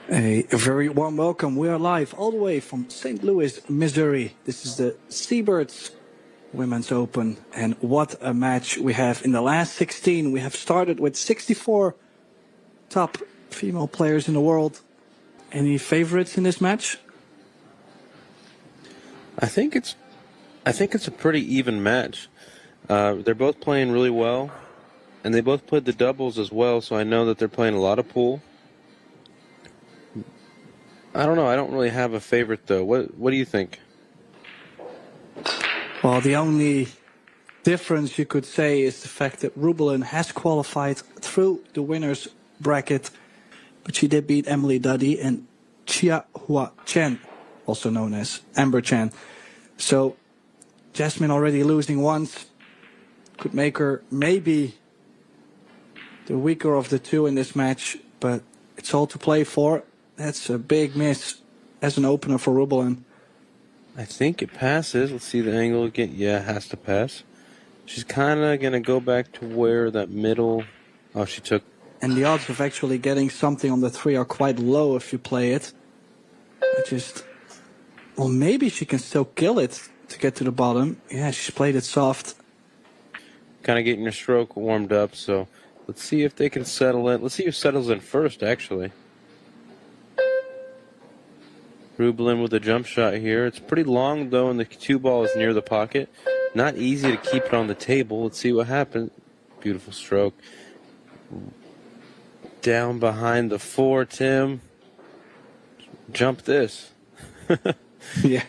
A very warm welcome. We are live all the way from St. Louis, Missouri. This is the Seyberts Women's Open. And what a match we have. In the last 16, we have started with 64 top female players in the world. Any favorites in this match? I think it's a pretty even match. They're both playing really well, and they both played the doubles as well, so I know that they're playing a lot of pool. I don't know. I don't really have a favorite, though. What do you think? Well, the only difference you could say is the fact that Rubilen has qualified through the winner's bracket, but she did beat Emily Duddy and Chia Hua Chen, also known as Amber Chen. So Jasmin already losing once could make her maybe the weaker of the two in this match, but it's all to play for. That's a big miss as an opener for Rubilen. I think it passes. Let's see the angle again. Yeah, it has to pass. She's kind of going to go back to where that middle... Oh, she took... And the odds of actually getting something on the three are quite low if you play it. Well, maybe she can still kill it to get to the bottom. Yeah, she's played it soft. Kind of getting your stroke warmed up, so let's see if they can settle in. Let's see who settles in first, actually. Rubilen with a jump shot here. It's pretty long, though, and the cue ball is near the pocket. Not easy to keep it on the table. Let's see what happens. Beautiful stroke. Down behind the four, Tim. Jump this. Yeah,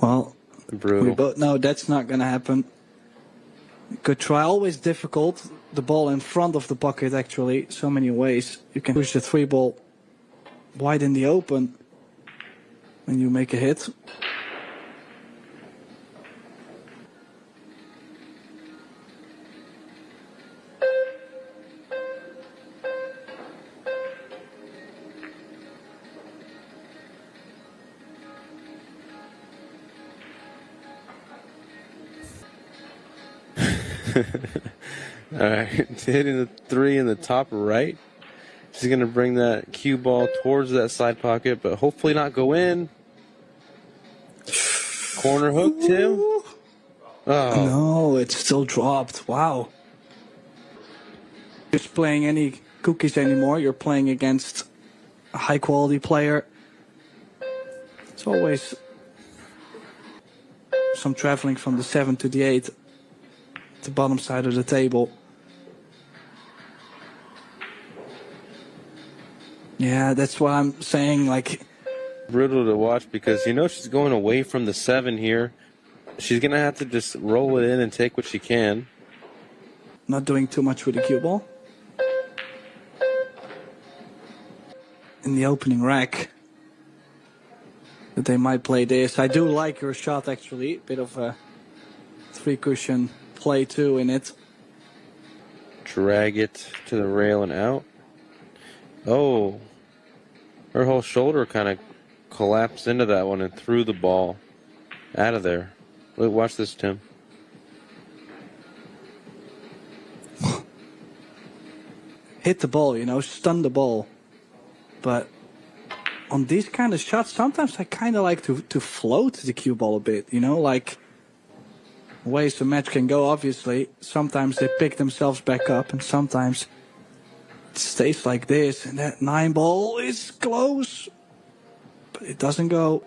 well, brutal. We both know that's not going to happen. Good try. Always difficult. The ball in front of the pocket, actually. So many ways. You can push the three ball wide in the open when you make a hit. All right, hitting the three in the top right. She's going to bring that cue ball towards that side pocket, but hopefully not go in. Corner hook, Tim. Oh. No, it's still dropped. Wow. Just playing any cookies anymore. You're playing against a high-quality player. It's always some traveling from the 7 to the 8. The bottom side of the table. Yeah, that's what I'm saying. Like, brutal to watch because you know she's going away from the 7 here. She's gonna have to just roll it in and take what she can. Not doing too much with the cue ball. In the opening rack, that they might play this. I do like your shot actually. Bit of a 3 cushion play too in it. Drag it to the rail and out. Oh, her whole shoulder kind of collapsed into that one and threw the ball out of there. Wait, watch this, Tim. Hit the ball, you know, stun the ball. But on these kind of shots, sometimes I kind of like to float the cue ball a bit, you know, like ways the match can go, obviously. Sometimes they pick themselves back up, and sometimes it stays like this, and that 9 ball is close, but it doesn't go.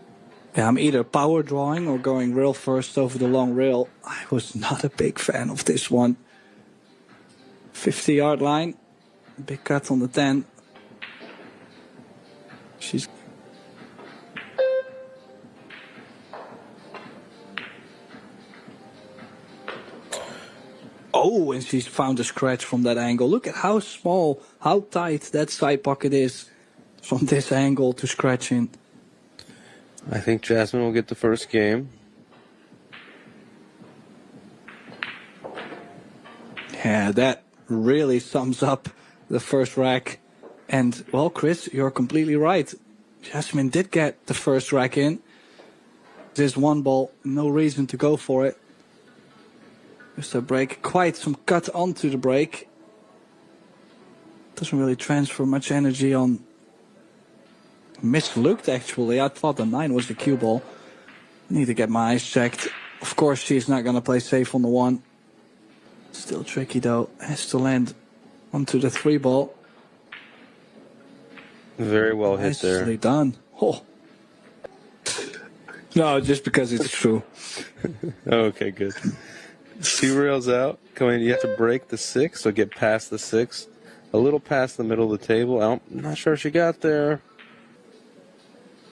Yeah, I'm either power drawing or going rail first over the long rail. I was not a big fan of this one. 50-yard line, big cut on the 10. She's... Oh, and she's found a scratch from that angle. Look at how small, how tight that side pocket is from this angle to scratch in. I think Jasmin will get the first game. Yeah, that really sums up the first rack. And, well, Chris, you're completely right. Jasmin did get the first rack in. This 1 ball, no reason to go for it. Just a break, quite some cut onto the break. Doesn't really transfer much energy on mislooked, actually. I thought the 9 was the cue ball. Need to get my eyes checked. Of course, she's not going to play safe on the 1. Still tricky, though. Has to land onto the 3 ball. Very well hit there. Nicely done. Oh. No, just because it's true. Okay, good. 2 rails out. Come in, you have to break the 6, so get past the 6. A little past the middle of the table. I'm not sure she got there.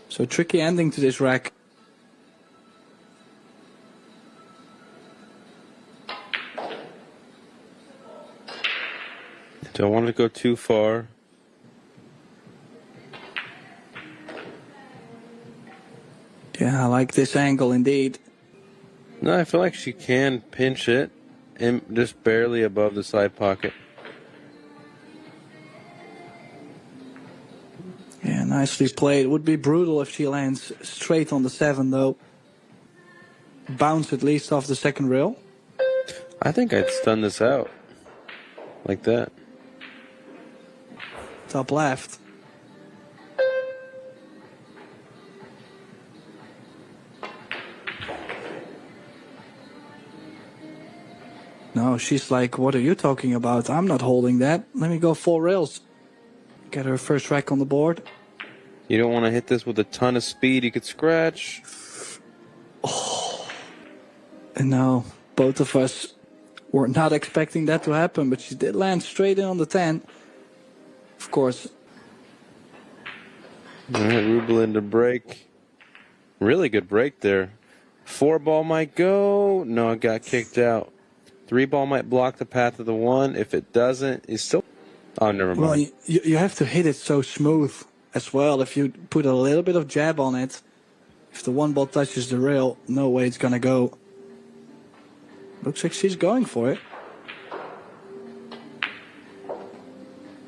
So tricky ending to this rack. Don't want to go too far. Yeah, I like this angle indeed. No, I feel like she can pinch it and just barely above the side pocket. Yeah, nicely played. It would be brutal if she lands straight on the 7, though. Bounce at least off the second rail. I think I'd stun this out. Like that. Top left. No, she's like, what are you talking about? I'm not holding that. Let me go 4 rails. Get her first rack on the board. You don't want to hit this with a ton of speed. You could scratch. Oh. And now, both of us were not expecting that to happen, but she did land straight in on the 10. Of course. All right, Rubilen to break. Really good break there. 4 ball might go. No, it got kicked out. 3 ball might block the path of the 1. If it doesn't, it's still... Oh, never mind. Well, you have to hit it so smooth as well. If you put a little bit of jab on it, if the 1 ball touches the rail, no way it's going to go. Looks like she's going for it.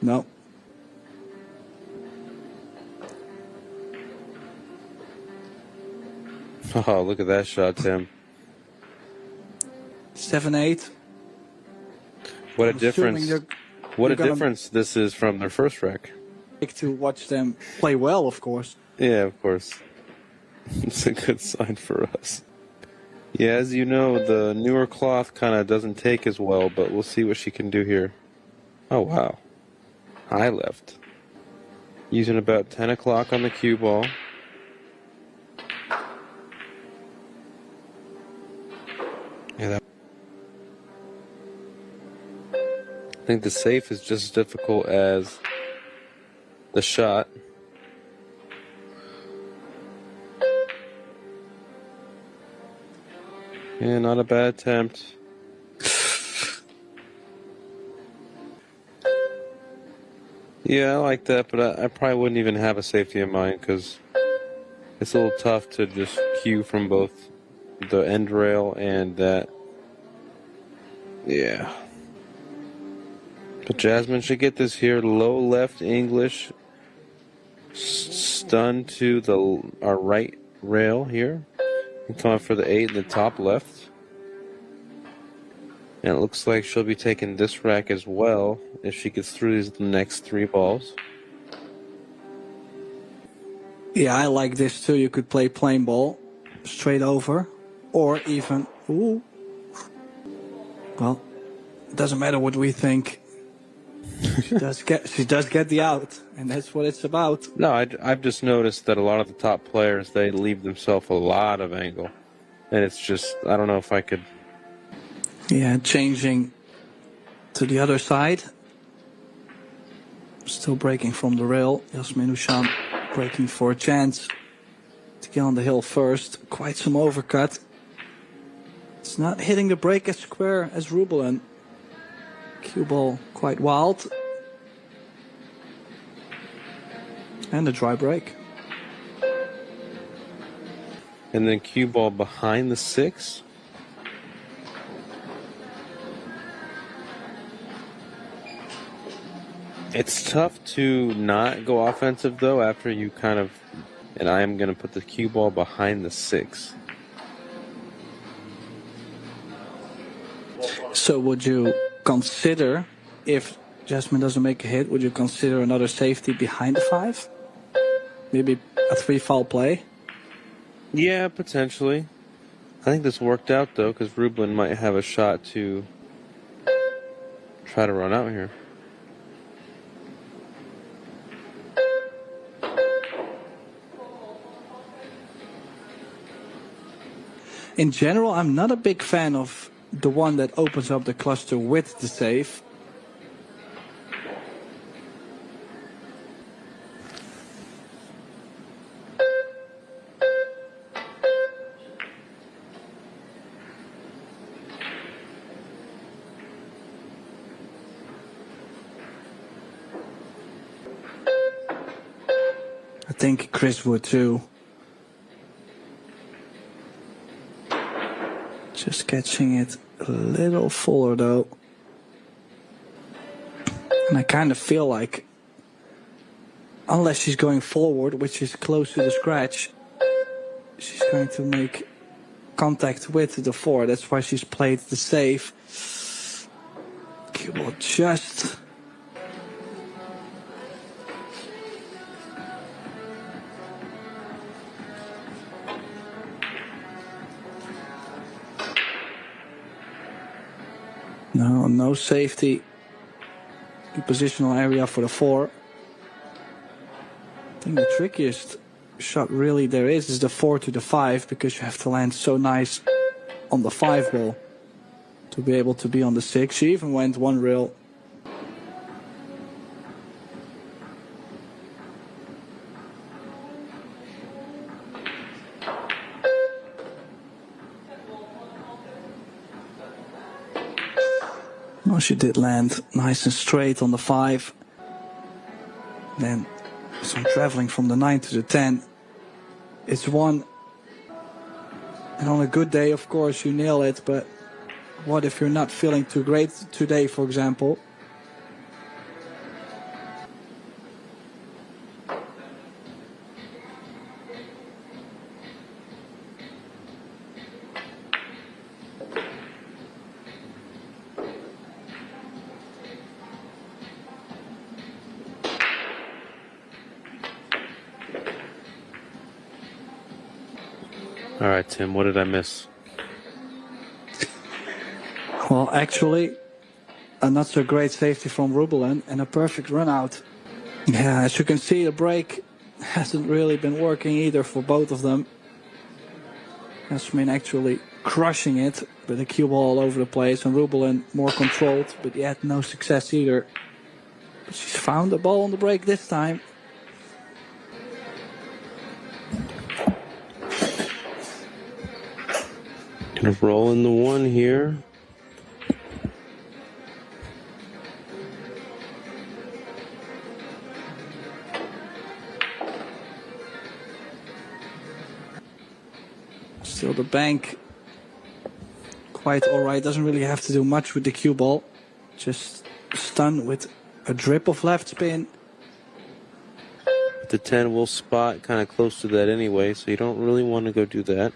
No. Oh, look at that shot, Tim. 7-8. What a difference. What a difference this is from their first rack. Like to watch them play well, of course. Yeah, of course. It's a good sign for us. Yeah, as you know, the newer cloth kind of doesn't take as well, but we'll see what she can do here. Oh, wow. High left. Using about 10 o'clock on the cue ball. Yeah, that... I think the safe is just as difficult as the shot. Yeah, not a bad attempt. Yeah, I like that, but I probably wouldn't even have a safety in mind because it's a little tough to just cue from both the end rail and that. Yeah. But Jasmin should get this here. Low left English. Stun to our right rail here. And come up for the 8 in the top left. And it looks like she'll be taking this rack as well if she gets through these next 3 balls. Yeah, I like this too. You could play plain ball straight over, or even ooh. Well, it doesn't matter what we think. She does get the out, and that's what it's about. No, I've just noticed that a lot of the top players, they leave themselves a lot of angle, and it's just I don't know if I could. Yeah, changing to the other side. Still breaking from the rail. Jasmin Ouschan breaking for a chance to get on the hill first. Quite some overcut. It's not hitting the break as square as Rubilen. Cue ball quite wild. And a dry break. And then cue ball behind the 6. It's tough to not go offensive, though, after you kind of... And I am going to put the cue ball behind the 6. So would you consider, if Jasmin doesn't make a hit, would you consider another safety behind the 5? Maybe a 3 foul play. Yeah, potentially. I think this worked out, though, because Rubilen might have a shot to try to run out here. In general, I'm not a big fan of the one that opens up the cluster with the save. I think Chris would too. Just catching it a little fuller though. And I kind of feel like, unless she's going forward, which is close to the scratch, she's going to make contact with the 4. That's why she's played the save. Cue ball just... No safety. The positional area for the 4. I think the trickiest shot really there is the 4 to the 5, because you have to land so nice on the 5 ball to be able to be on the 6. She even went 1 rail. Well, she did land nice and straight on the 5. Then some traveling from the 9 to the 10. It's 1. And on a good day, of course, you nail it. But what if you're not feeling too great today, for example? All right, Tim, what did I miss? Well, actually, a not so great safety from Rubilen and a perfect run out. Yeah, as you can see, the break hasn't really been working either for both of them. Jasmin actually crushing it, with the cue ball all over the place, and Rubilen more controlled, but yet no success either. But she's found the ball on the break this time. Gonna roll in the 1 here. Still the bank quite alright. Doesn't really have to do much with the cue ball. Just stun with a drip of left spin. The 10 will spot kind of close to that anyway, so you don't really want to go do that.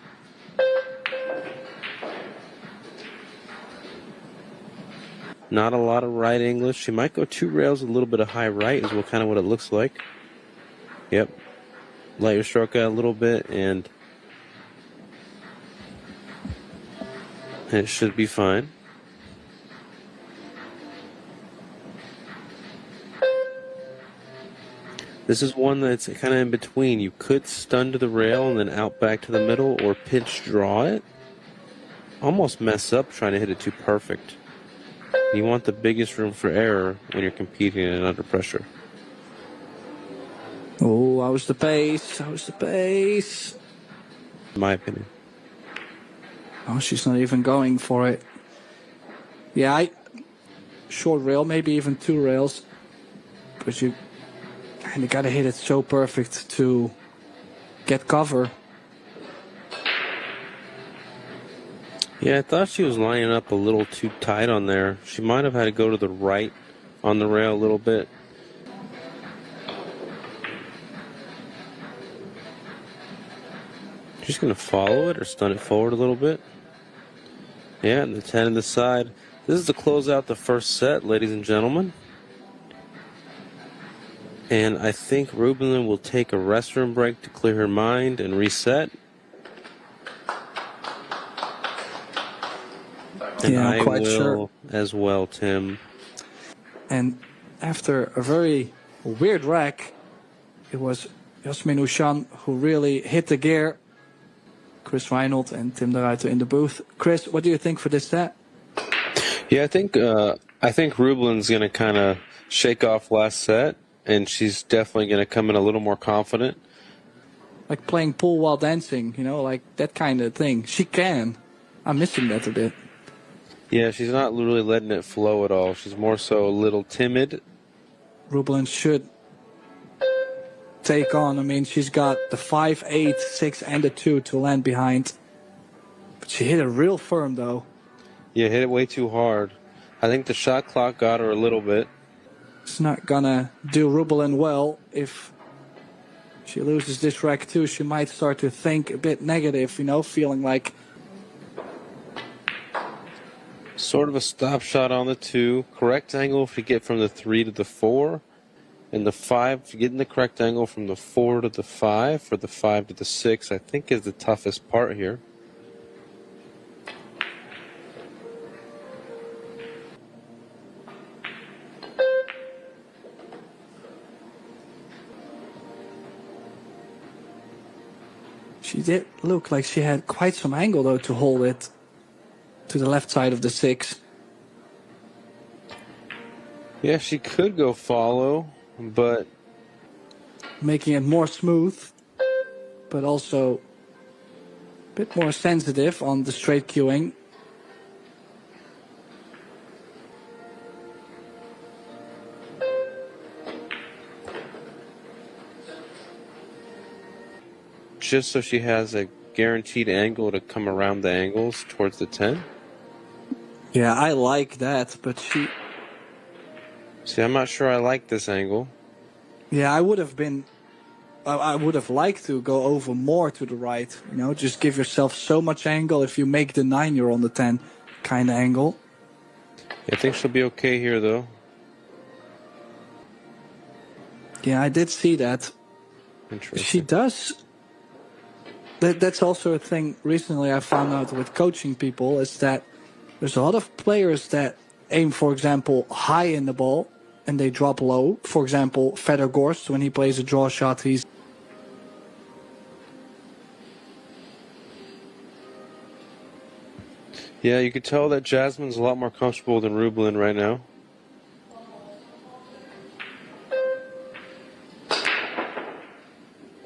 Not a lot of right English. She might go 2 rails, a little bit of high right is what it looks like. Yep. Let your stroke out a little bit, and it should be fine. This is one that's kind of in between. You could stun to the rail and then out back to the middle, or pitch draw it. Almost mess up trying to hit it too perfect. You want the biggest room for error when you're competing and under pressure. Oh, how's the pace? How's the pace? In my opinion. Oh, she's not even going for it. Yeah, short rail, maybe even 2 rails. But you kind of got to hit it so perfect to get cover. Yeah, I thought she was lining up a little too tight on there. She might have had to go to the right on the rail a little bit. She's going to follow it or stun it forward a little bit. Yeah, and the 10 on the side. This is to close out the first set, ladies and gentlemen. And I think Rubilen will take a restroom break to clear her mind and reset. And Yeah, I'm I quite will sure. as well, Tim. And after a very weird rack, it was Jasmin Ouschan who really hit the gear. Chris Reinold and Tim de Ruiter in the booth. Chris, what do you think for this set? Yeah, I think Rubilen's going to kind of shake off last set, and she's definitely going to come in a little more confident. Like playing pool while dancing, like that kind of thing. She can. I'm missing that a bit. Yeah, she's not really letting it flow at all. She's more so a little timid. Rubilen should take on. I mean, she's got the 5, 8, 6, and the 2 to land behind. But she hit it real firm, though. Yeah, hit it way too hard. I think the shot clock got her a little bit. It's not gonna do Rubilen well. If she loses this rack too, she might start to think a bit negative, feeling like... Sort of a stop shot on the 2. Correct angle if you get from the 3 to the 4. And the 5, if you get in the correct angle from the 4 to the 5, or the 5 to the 6, I think is the toughest part here. She did look like she had quite some angle, though, to hold it to the left side of the 6. Yeah, she could go follow, but... Making it more smooth, but also a bit more sensitive on the straight cueing. Just so she has a guaranteed angle to come around the angles towards the 10. Yeah, I like that, but she... See, I'm not sure I like this angle. Yeah, I would have liked to go over more to the right. Just give yourself so much angle. If you make the 9, you're on the 10 kind of angle. I think she'll be okay here, though. Yeah, I did see that. Interesting. She does... That's also a thing recently I found out with coaching people, is that there's a lot of players that aim, for example, high in the ball, and they drop low. For example, Fedor Gorst, when he plays a draw shot, he's... Yeah, you could tell that Jasmine's a lot more comfortable than Rubilen right now.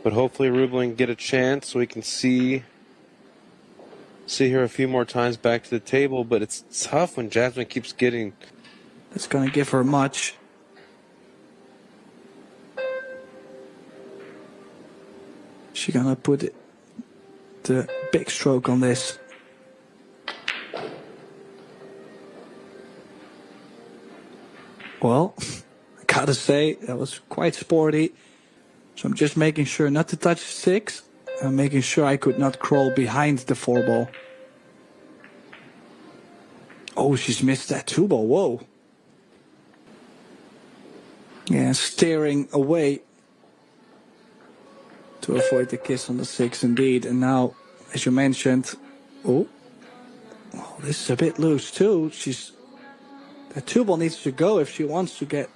But hopefully Rubilen can get a chance so we can see her a few more times back to the table. But it's tough when Jasmine keeps getting... That's going to give her much. She's going to put the big stroke on this. Well, I gotta say, that was quite sporty. So I'm just making sure not to touch 6. I'm making sure I could not crawl behind the 4 ball. Oh, she's missed that 2 ball. Whoa. Yeah, steering away to avoid the kiss on the 6 indeed. And now, as you mentioned, oh, this is a bit loose too. That 2 ball needs to go if she wants to get...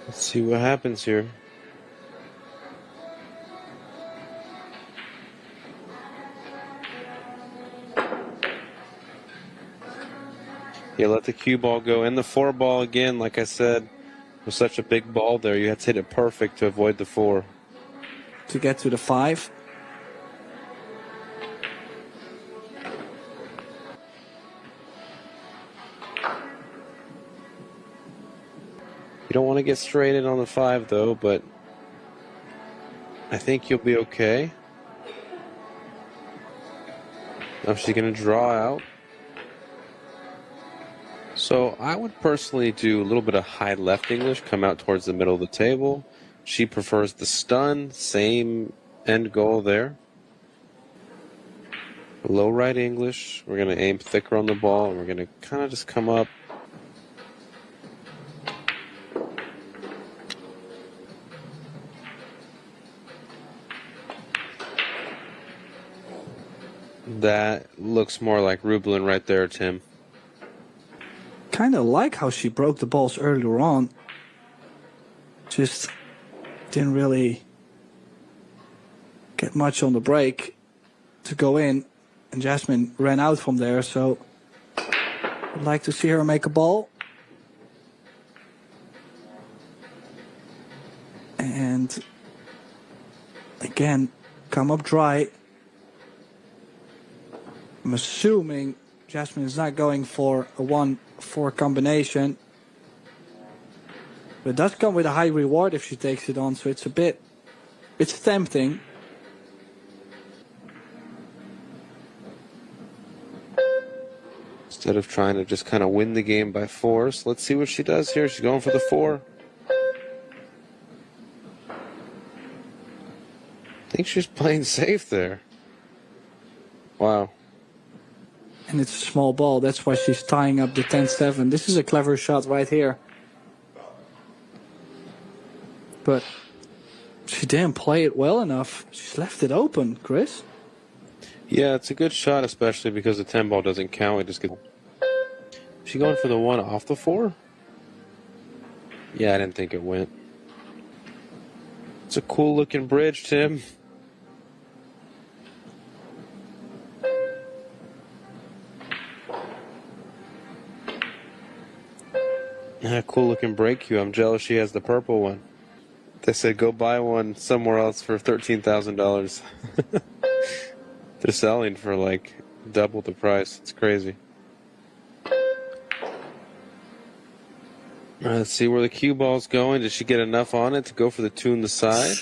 Let's see what happens here. Yeah, let the cue ball go. And the 4 ball again, like I said, was such a big ball there. You had to hit it perfect to avoid the 4. To get to the 5. You don't want to get straight in on the 5, though, but I think you'll be okay. Now she's going to draw out. So I would personally do a little bit of high left English, come out towards the middle of the table. She prefers the stun, same end goal there. Low right English. We're going to aim thicker on the ball, and we're going to kind of just come up. That looks more like Rubilen right there, Tim. Kind of like how she broke the balls earlier on. Just didn't really get much on the break to go in. And Jasmin ran out from there, so I'd like to see her make a ball. And again, come up dry. I'm assuming Jasmin is not going for a 1-4 combination. But it does come with a high reward if she takes it on, so it's tempting. Instead of trying to just kind of win the game by force, let's see what she does here. She's going for the 4. I think she's playing safe there. Wow. And it's a small ball, that's why she's tying up the 10-7. This is a clever shot right here. But she didn't play it well enough. She's left it open, Chris. Yeah, it's a good shot, especially because the 10 ball doesn't count. We just get. She going for the 1 off the 4? Yeah, I didn't think it went. It's a cool looking bridge, Tim. Yeah, cool looking break cue. I'm jealous she has the purple one. They said go buy one somewhere else for $13,000. They're selling for like double the price. It's crazy. Let's see where the cue ball's going. Did she get enough on it to go for the 2 on the side?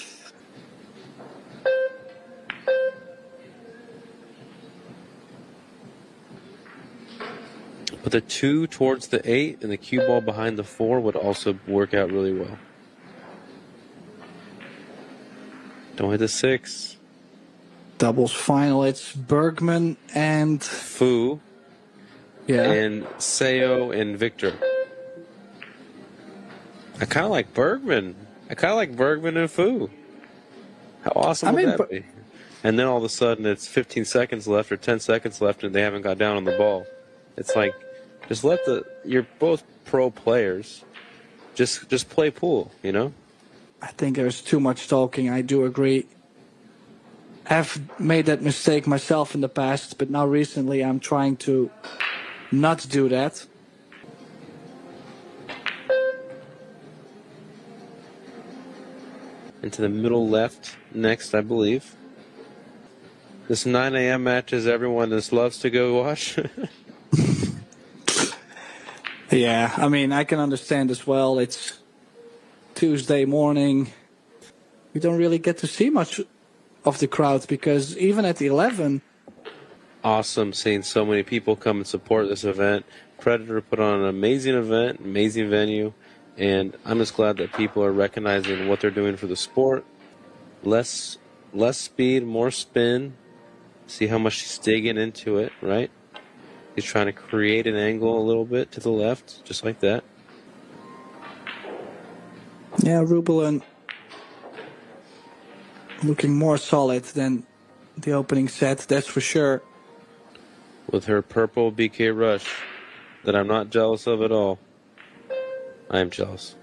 But the 2 towards the 8 and the cue ball behind the 4 would also work out really well. Don't hit the 6. Doubles final. It's Bergman and Fu. Yeah. And Seo and Victor. I kind of like Bergman. And Fu. How awesome would that be? And then all of a sudden it's 15 seconds left or 10 seconds left and they haven't got down on the ball. It's like, just you're both pro players. Just play pool, you know? I think there's too much talking. I do agree. I've made that mistake myself in the past, but now recently I'm trying to not do that. Into the middle left next, I believe. This 9 a.m. match is everyone just loves to go watch. Yeah, I mean, I can understand as well. It's Tuesday morning. We don't really get to see much of the crowd because even at 11... Awesome seeing so many people come and support this event. Predator put on an amazing event, amazing venue, and I'm just glad that people are recognizing what they're doing for the sport. Less speed, more spin. See how much she's digging into it, right? He's trying to create an angle a little bit to the left, just like that. Yeah, Rubilen looking more solid than the opening set, that's for sure. With her purple BK rush that I'm not jealous of at all. I am jealous.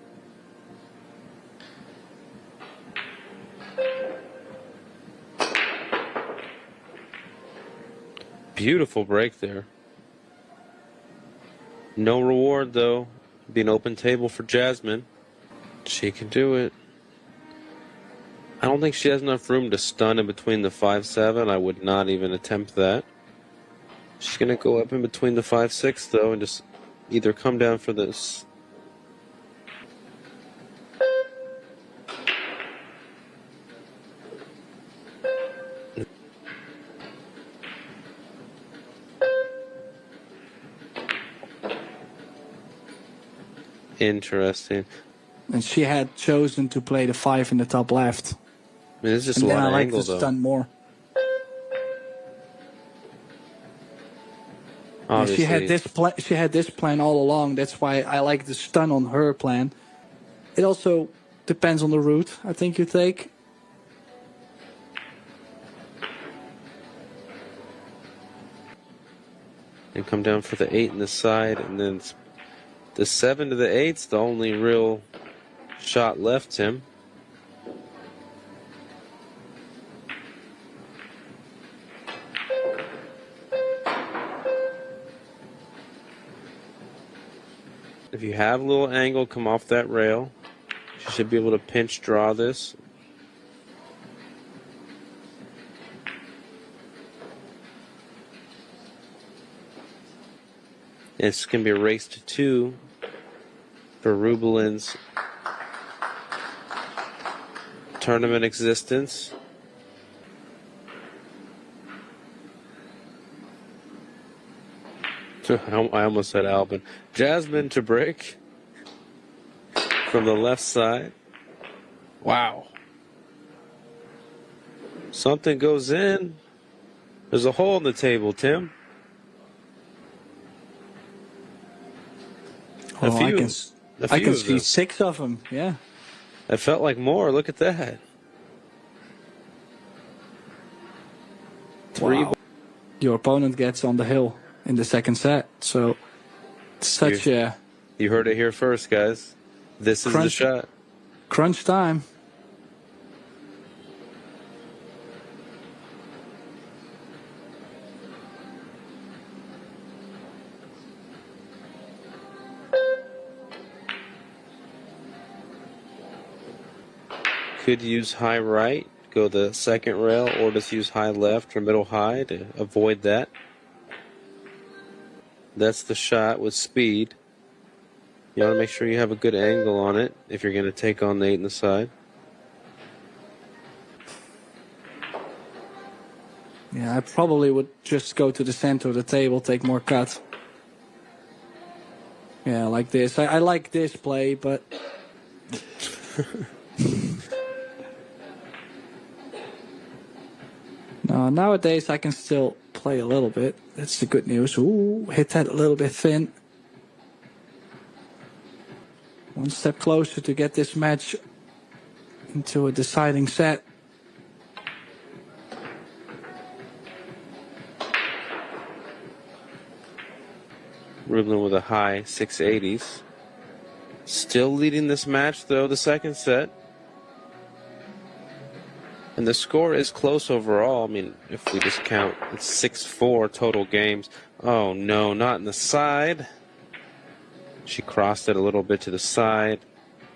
Beautiful break there. No reward, though. Be an open table for Jasmin. She can do it. I don't think she has enough room to stun in between the 5-7. I would not even attempt that. She's going to go up in between the 5-6, though, and just either come down for this. Interesting. And she had chosen to play the 5 in the top left. I mean, it's just and a lot then of I like angle, to though. stun more. Obviously. She had this plan all along. That's why I like the stun on her plan. It also depends on the route I think you take. And come down for the 8 in the side, and then the 7 to the 8's the only real shot left, Tim. If you have a little angle come off that rail, you should be able to pinch draw this. It's going to be a race to 2 for Rubilen's tournament existence. I almost said Albin. Jasmin to break from the left side. Wow. Something goes in. There's a hole in the table, Tim. I can see 6 of them, yeah. It felt like more. Look at that. 3. Wow. Your opponent gets on the hill in the second set. So, such a... You heard it here first, guys. This is the shot. Crunch time. Could use high right, go the second rail, or just use high left or middle high to avoid that. That's the shot with speed. You want to make sure you have a good angle on it if you're going to take on the 8 in the side. Yeah, I probably would just go to the center of the table, take more cut. Yeah, like this. I like this play, but... No, nowadays I can still play a little bit. That's the good news. Ooh, hit that a little bit thin. One step closer to get this match into a deciding set. Rubilen with a high 680s. Still leading this match, though, the second set. And the score is close overall. I mean, if we just count, it's 6-4 total games. Oh, no, not in the side. She crossed it a little bit to the side.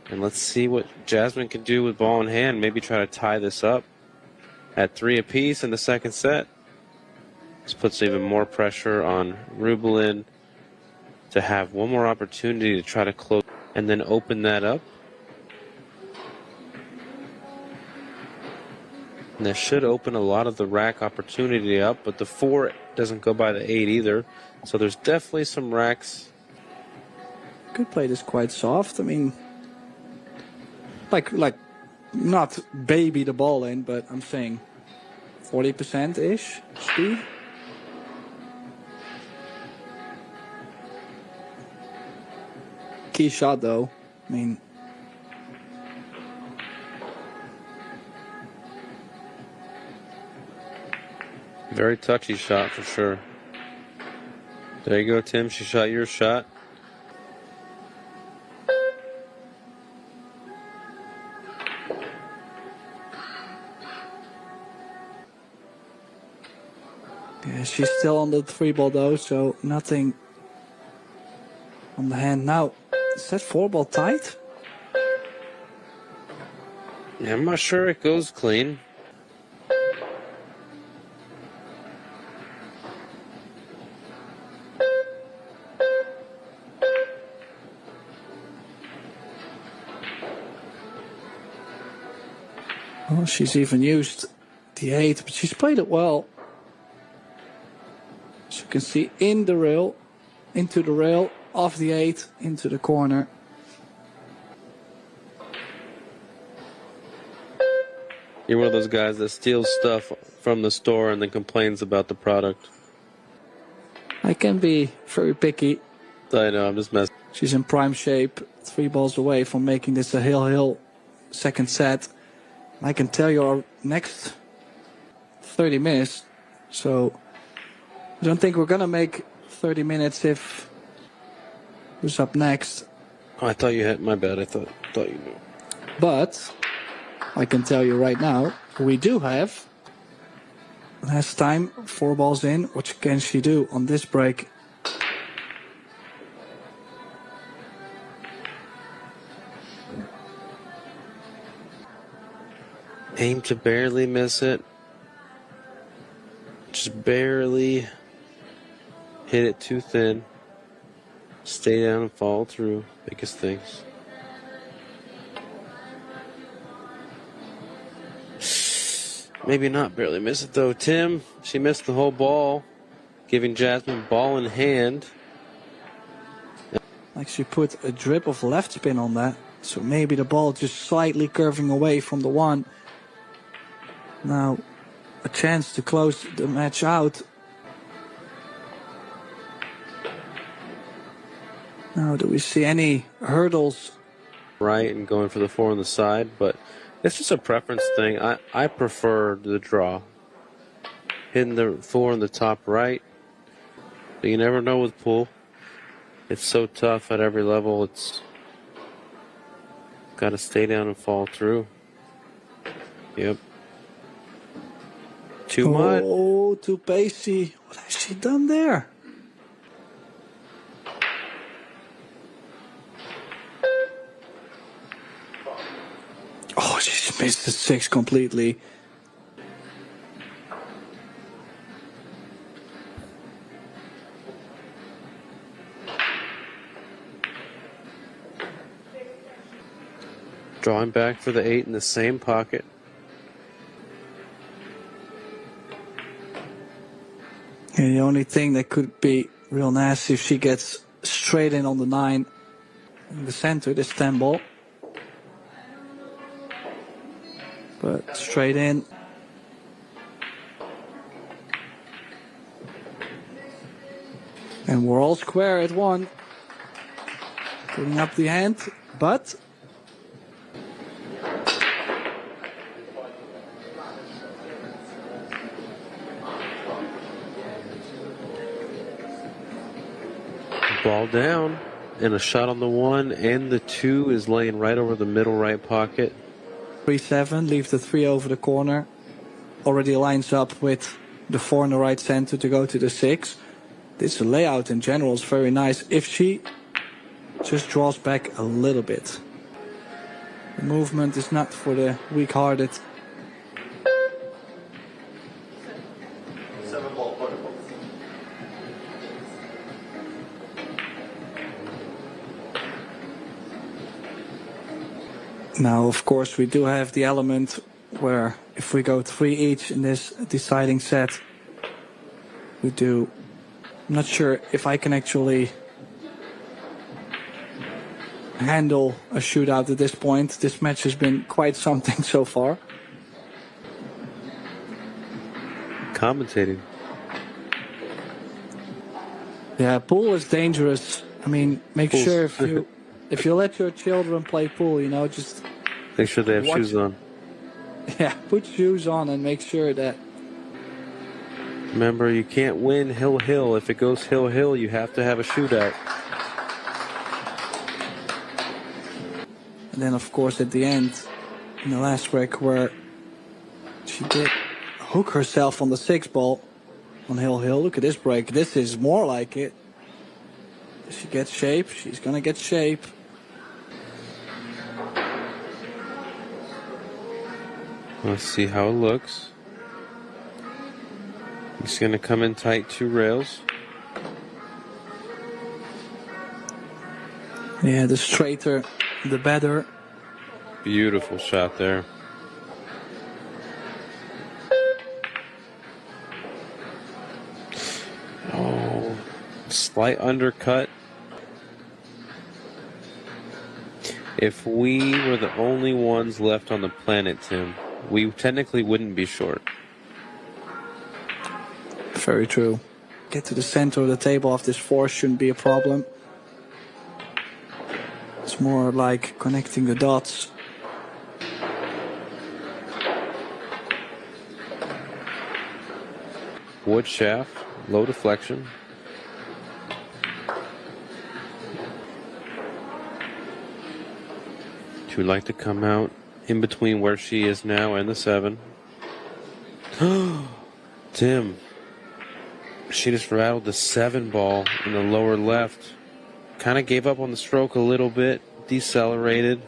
And let's see what Jasmin can do with ball in hand. Maybe try to tie this up at 3 apiece in the second set. This puts even more pressure on Rubilen to have one more opportunity to try to close and then open that up. And that should open a lot of the rack opportunity up, but the 4 doesn't go by the 8 either. So there's definitely some racks. Could play this quite soft. I mean, like not baby the ball in, but I'm saying 40%-ish speed. Key shot though. I mean, very touchy shot for sure. There you go, Tim. She shot your shot. Yeah, she's still on the 3 ball though, so nothing on the hand. Now, is that 4 ball tight? Yeah, I'm not sure it goes clean. Well, she's even used the 8, but she's played it well. As you can see, in the rail, into the rail, off the 8, into the corner. You're one of those guys that steals stuff from the store and then complains about the product. I can be very picky. I know, I'm just messing. She's in prime shape, 3 balls away from making this a hill second set. I can tell you our next 30 minutes. So I don't think we're gonna make 30 minutes if who's up next. Oh, I thought you had my bad. I thought you knew. But I can tell you right now, we do have last time 4 balls in. What can she do on this break? Aim to barely miss it. Just barely hit it too thin. Stay down and follow through. Biggest things. Maybe not barely miss it though. Tim, she missed the whole ball, giving Jasmin ball in hand. Like she put a drip of left spin on that. So maybe the ball just slightly curving away from the one. Now, a chance to close the match out. Now, do we see any hurdles? Right, and going for the 4 on the side, but it's just a preference thing. I prefer the draw. Hitting the 4 on the top right. But you never know with pool. It's so tough at every level. It's got to stay down and fall through. Yep. Too much. Oh, too pacey. What has she done there? Oh, she just missed the 6 completely. Drawing back for the 8 in the same pocket. And the only thing that could be real nasty if she gets straight in on the 9 in the center, this 10 ball. But straight in. And we're all square at 1. Putting up the hand, but ball down, and a shot on the 1 and the 2 is laying right over the middle right pocket. 3-7, leave the 3 over the corner. Already lines up with the 4 in the right center to go to the 6. This layout in general is very nice if she just draws back a little bit. The movement is not for the weak-hearted. Now, of course, we do have the element where if we go 3 each in this deciding set, we do. I'm not sure if I can actually handle a shootout at this point. This match has been quite something so far. Commentating. Yeah, pool is dangerous. I mean, make Pool's sure if you let your children play pool, just make sure they have shoes on. Yeah, put shoes on and make sure that. Remember, you can't win hill-hill. If it goes hill-hill, you have to have a shootout. And then, of course, at the end, in the last break, where she did hook herself on the 6 ball on hill-hill. Look at this break. This is more like it. She gets shape. She's going to get shape. Let's see how it looks. It's going to come in tight 2 rails. Yeah, the straighter, the better. Beautiful shot there. Oh, slight undercut. If we were the only ones left on the planet, Tim, we technically wouldn't be short. Very true. get to the center of the table of this 4 shouldn't be a problem. It's more like connecting the dots. Wood shaft, low deflection. She would like to come out in between where she is now and the 7. Tim, she just rattled the 7 ball in the lower left. Kind of gave up on the stroke a little bit, decelerated.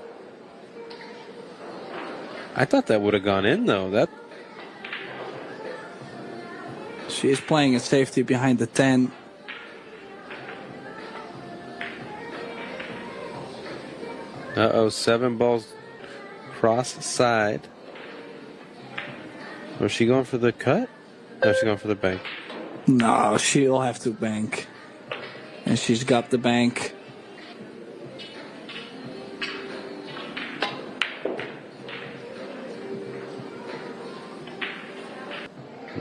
I thought that would have gone in though. She is playing a safety behind the 10. Uh-oh, 7 balls cross the side. Was she going for the cut? No, she's going for the bank. No, she'll have to bank. And she's got the bank.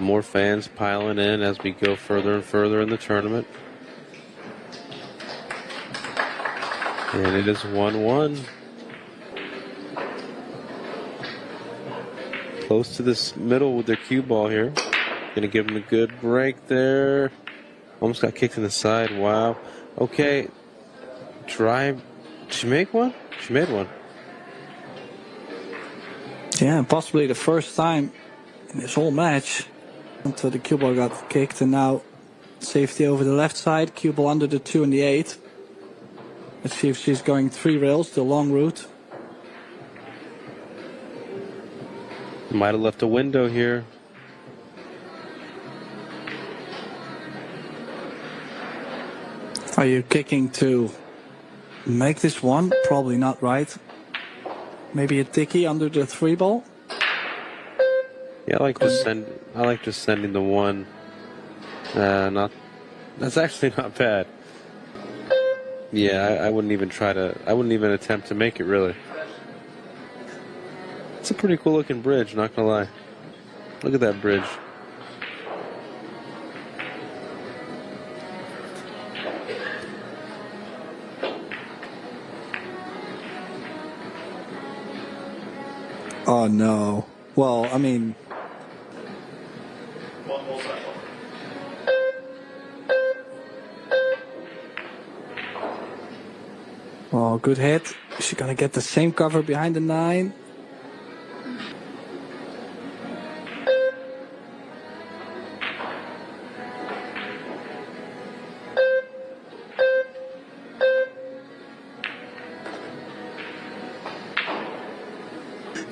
More fans piling in as we go further and further in the tournament. And it is 1-1. Close to this middle with their cue ball here. Gonna give them a good break there. Almost got kicked in the side. Wow. Okay. Try. Did she make one? She made one. Yeah, possibly the first time in this whole match. Until the cue ball got kicked, and now safety over the left side. Cue ball under the 2 and the 8. Let's see if she's going 3 rails, the long route. Might have left a window here. Are you kicking to make this one? Probably not, right? Maybe a ticky under the 3 ball? Yeah, I like just sending the 1. That's actually not bad. Yeah, I wouldn't even attempt to make it, really. It's a pretty cool looking bridge, not gonna lie. Look at that bridge. Oh no. Well, I mean, oh, good hit. Is she gonna get the same cover behind the 9?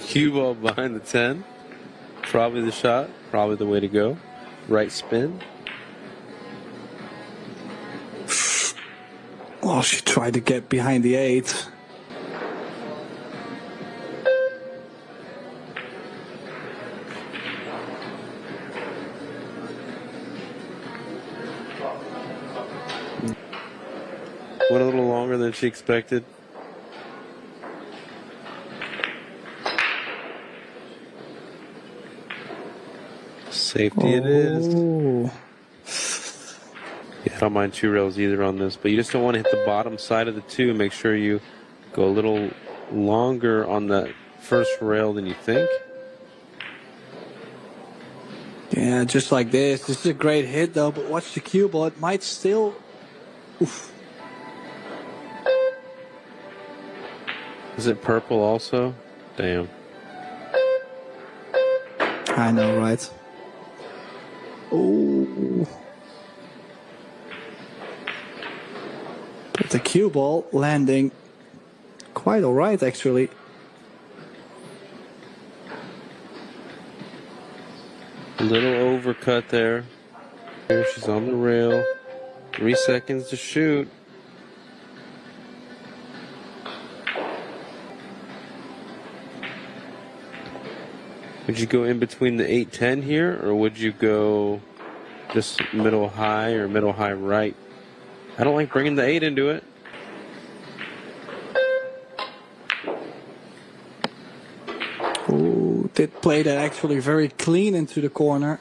Cue ball behind the 10. Probably the shot. Probably the way to go. Right spin. Oh, she tried to get behind the 8. Went a little longer than she expected. Safety it is. Yeah, I don't mind 2 rails either on this, but you just don't want to hit the bottom side of the 2. Make sure you go a little longer on the first rail than you think. Yeah, just like this. This is a great hit though, but watch the cue ball. It might still... Oof. Is it purple also? Damn. I know, right? Oh. But the cue ball landing quite alright, actually. A little overcut there. Here she's on the rail. 3 seconds to shoot. Would you go in between the 8-10 here, or would you go just middle high or middle high right? I don't like bringing the 8 into it. Oh, did play that actually very clean into the corner.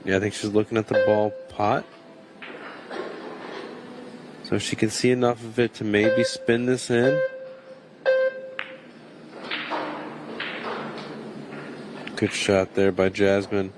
Yeah, I think she's looking at the ball pot. So she can see enough of it to maybe spin this in. Good shot there by Jasmin.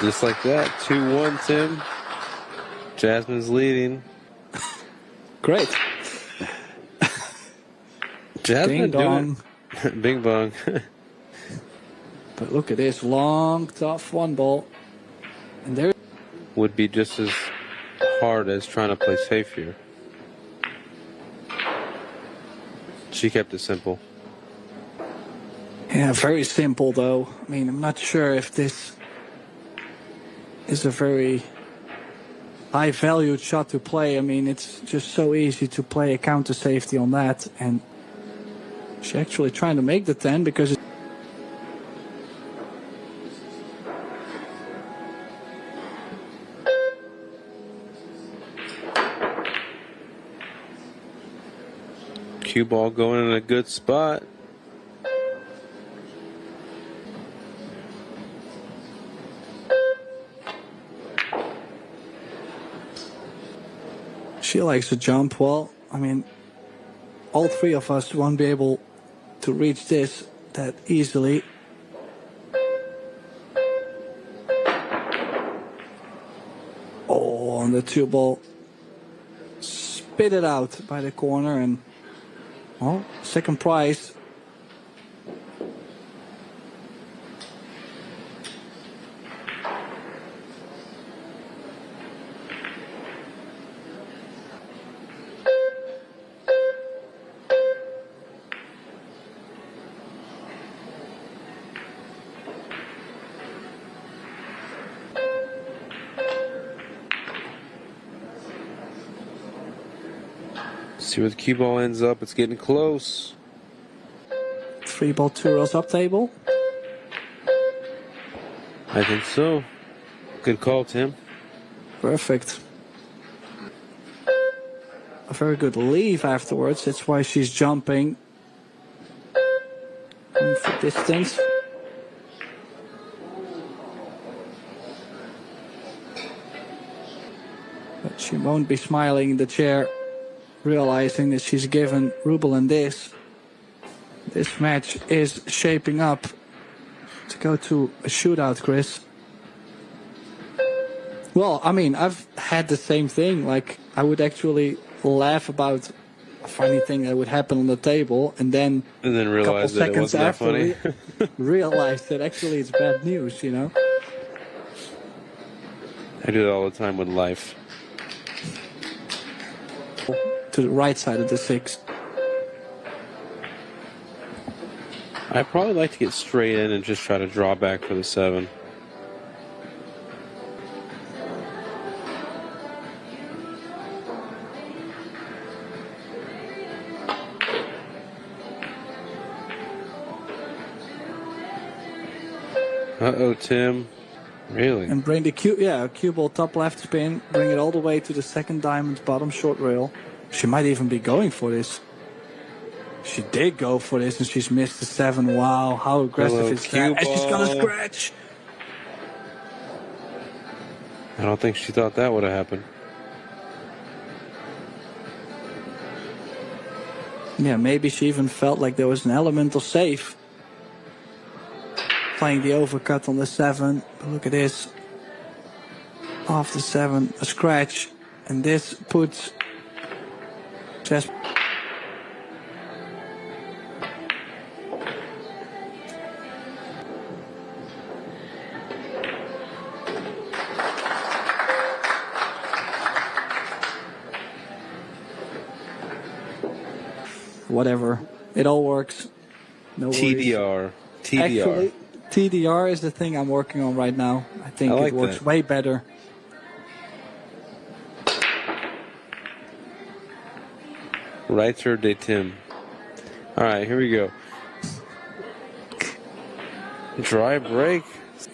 Just like that, 2-1, Tim. Jasmin's leading. Great. Jasmin Ding dong. doing it. Bing bong. But look at this long, tough one ball. And there Would be just as hard as trying to play safe here. She kept it simple. Yeah, very simple though. I mean, I'm not sure if this is a very high valued shot to play. I mean, it's just so easy to play a counter safety on that. And she's actually trying to make the 10 because Cue ball going in a good spot. she likes to jump. Well, I mean, all three of us won't be able to reach this that easily. Oh, on the 2 ball. Spit it out by the corner and, well, second prize. See where the cue ball ends up. It's getting close. 3 ball, 2 rolls up table. I think so. Good call, Tim. Perfect. A very good leave afterwards. That's why she's jumping. Going for distance. But she won't be smiling in the chair, realizing that she's given Rubilen this. This match is shaping up to go to a shootout, Chris. Well, I mean, I've had the same thing. Like, I would actually laugh about a funny thing that would happen on the table, and then realize that it wasn't that funny. Realize that actually it's bad news, you know? I do it all the time with life. To the right side of the 6. I probably like to get straight in and just try to draw back for the 7. Uh-oh, Tim. Really? And bring the cue ball top left spin, bring it all the way to the second diamond, bottom short rail. She might even be going for this. She did go for this, and she's missed the 7. Wow, how aggressive is that? And she's gonna scratch. I don't think she thought that would have happened. Yeah, maybe she even felt like there was an element of safe. Playing the overcut on the 7. But look at this. Off the 7, a scratch. And this puts Jasmin. Whatever. It all works. No worries. TDR. Actually, TDR is the thing I'm working on right now. I think like it works that. way better. Reiter de Tim. All right, here we go. Dry break.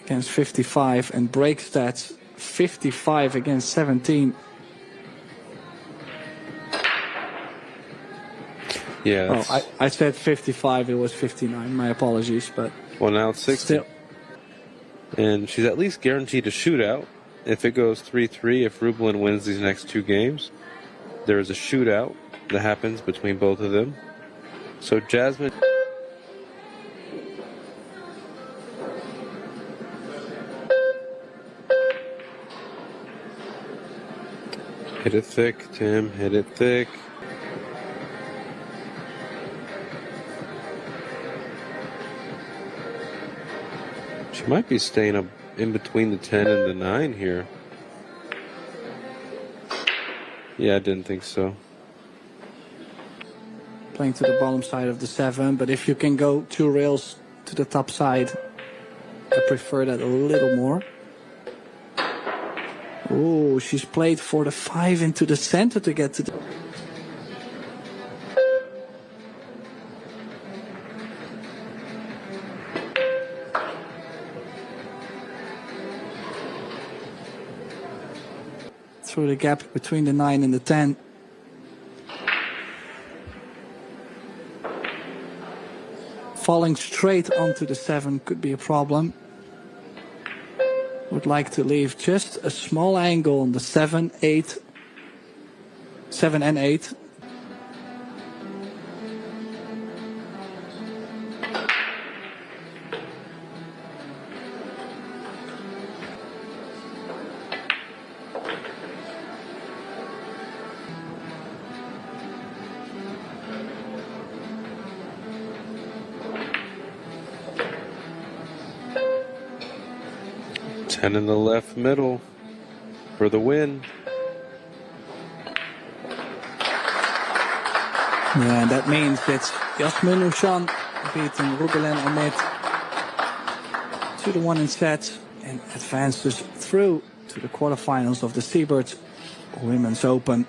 Against 55 and break stats 55 against 17. Yeah. Oh, I said 55, it was 59. My apologies, but Well, now it's 60. still. And she's at least guaranteed a shootout. If it goes 3-3, if Rubilen wins these next two games, there is a shootout that happens between both of them. So Jasmin... Hit it thick, Tim. Hit it thick. She might be staying up in between the 10 and the 9 here. Yeah, I didn't think so. Playing to the bottom side of the 7, but if you can go 2 rails to the top side, I prefer that a little more. Oh, she's played for the 5 into the center to get to the... Through the gap between the 9 and the 10. Falling straight onto the 7 could be a problem. Would like to leave just a small angle on the 7, 8, 7 and 8. Ten in the left middle for the win. Yeah, and that means it's Jasmin Ouschan beating Rubilen Amit 2-1 in sets and advances through to the quarterfinals of the Seyberts Women's Open.